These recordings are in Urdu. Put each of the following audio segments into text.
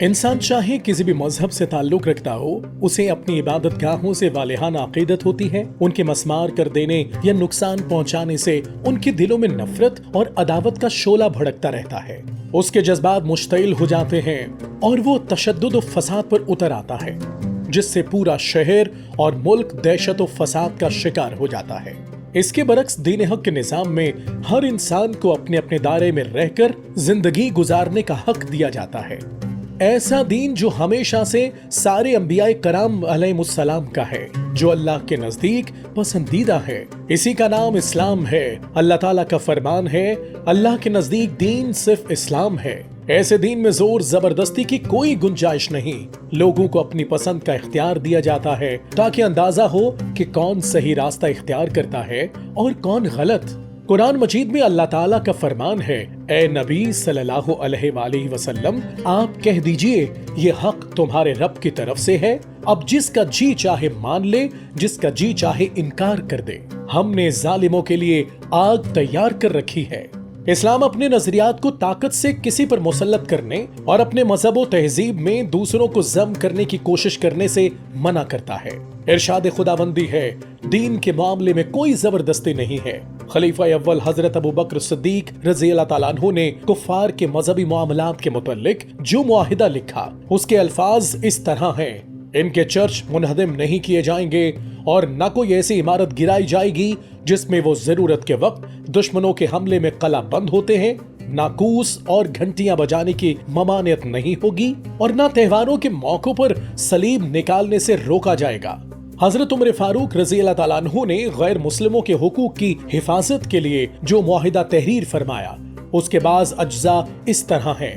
انسان چاہے کسی بھی مذہب سے تعلق رکھتا ہو، اسے اپنی عبادت گاہوں سے والہانہ عقیدت ہوتی ہے۔ ان کے مسمار کر دینے یا نقصان پہنچانے سے ان کے دلوں میں نفرت اور عداوت کا شعلہ بھڑکتا رہتا ہے۔ اس کے جذبات مشتعل ہو جاتے ہیں اور وہ تشدد و فساد پر اتر آتا ہے، جس سے پورا شہر اور ملک دہشت و فساد کا شکار ہو جاتا ہے۔ اس کے برعکس دین حق کے نظام میں ہر انسان کو اپنے اپنے دائرے میں رہ کر زندگی گزارنے کا حق دیا جاتا ہے۔ ایسا دین جو ہمیشہ سے سارے انبیاء کرام علیہ السلام کا ہے، جو اللہ کے نزدیک پسندیدہ ہے، اسی کا نام اسلام ہے۔ اللہ تعالیٰ کا فرمان ہے، اللہ کے نزدیک دین صرف اسلام ہے۔ ایسے دین میں زور زبردستی کی کوئی گنجائش نہیں۔ لوگوں کو اپنی پسند کا اختیار دیا جاتا ہے تاکہ اندازہ ہو کہ کون صحیح راستہ اختیار کرتا ہے اور کون غلط۔ قرآن مجید میں اللہ تعالیٰ کا فرمان ہے، اے نبی صلی اللہ علیہ وآلہ وسلم، آپ کہہ دیجئے یہ حق تمہارے رب کی طرف سے ہے، اب جس کا جی چاہے مان لے، جس کا جی چاہے انکار کر دے۔ ہم نے ظالموں کے لیے آگ تیار کر رکھی ہے۔ اسلام اپنے نظریات کو طاقت سے کسی پر مسلط کرنے اور اپنے مذہب و تہذیب میں دوسروں کو ضم کرنے کی کوشش کرنے سے منع کرتا ہے۔ ارشاد خداوندی ہے، دین کے معاملے میں کوئی زبردستی نہیں ہے۔ خلیفہ اول حضرت ابو بکر صدیق رضی اللہ تعالیٰ عنہ نے کفار کے مذہبی معاملات کے متعلق جو معاہدہ لکھا، اس کے الفاظ اس طرح ہیں: ان کے چرچ منہدم نہیں کیے جائیں گے اور نہ کوئی ایسی عمارت گرائی جائے گی جس میں وہ ضرورت کے وقت دشمنوں کے حملے میں قلعہ بند ہوتے ہیں، ناقوس اور گھنٹیاں بجانے کی ممانعت نہیں ہوگی اور نہ تہواروں کے موقعوں پر صلیب نکالنے سے روکا جائے گا۔ حضرت عمر فاروق رضی اللہ تعالیٰ عنہ نے غیر مسلموں کے حقوق کی حفاظت کے لیے جو معاہدہ تحریر فرمایا، اس کے بعض اجزاء اس طرح ہیں: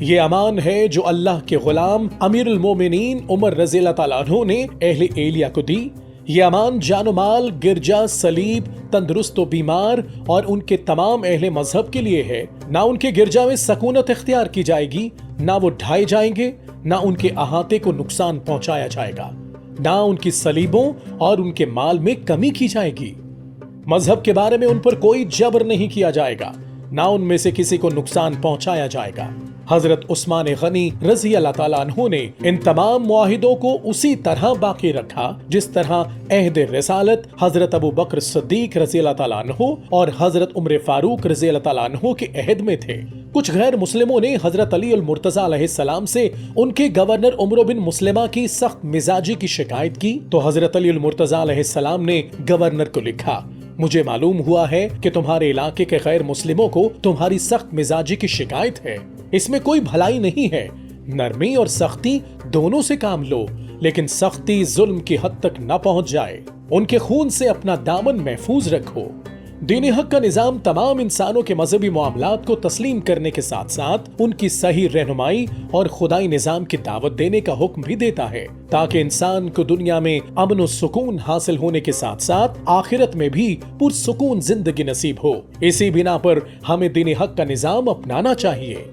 یہ امان ہے جو اللہ کے غلام امیر المومنین عمر رضی اللہ تعالیٰ عنہ نے اہل ایلیا کو دی۔ یہ امان جان و مال، گرجا، صلیب، تندرست و بیمار اور ان کے تمام اہل مذہب کے لیے ہے۔ نہ ان کے گرجا میں سکونت اختیار کی جائے گی، نہ وہ ڈھائے جائیں گے، نہ ان کے احاطے کو نقصان پہنچایا جائے گا، نہ ان کی صلیبوں اور ان کے مال میں کمی کی جائے گی۔ مذہب کے بارے میں ان پر کوئی جبر نہیں کیا جائے گا، نہ ان میں سے کسی کو نقصان پہنچایا جائے گا۔ حضرت عثمان غنی رضی اللہ تعالیٰ عنہ نے ان تمام معاہدوں کو اسی طرح باقی رکھا جس طرح عہد رسالت حضرت ابو بکر صدیق رضی اللہ تعالیٰ عنہ اور حضرت عمر فاروق رضی اللہ تعالیٰ عنہ کے عہد میں تھے۔ کچھ غیر مسلموں نے حضرت علی المرتضیٰ علیہ السلام سے ان کے گورنر عمرو بن مسلمہ کی سخت مزاجی کی شکایت کی تو حضرت علی المرتضیٰ علیہ السلام نے گورنر کو لکھا، مجھے معلوم ہوا ہے کہ تمہارے علاقے کے غیر مسلموں کو تمہاری سخت مزاجی کی شکایت ہے، اس میں کوئی بھلائی نہیں ہے۔ نرمی اور سختی دونوں سے کام لو، لیکن سختی ظلم کی حد تک نہ پہنچ جائے۔ ان کے خون سے اپنا دامن محفوظ رکھو۔ دین حق کا نظام تمام انسانوں کے مذہبی معاملات کو تسلیم کرنے کے ساتھ ساتھ ان کی صحیح رہنمائی اور خدائی نظام کی دعوت دینے کا حکم بھی دیتا ہے، تاکہ انسان کو دنیا میں امن و سکون حاصل ہونے کے ساتھ ساتھ آخرت میں بھی پرسکون زندگی نصیب ہو۔ اسی بنا پر ہمیں دین حق کا نظام اپنانا چاہیے۔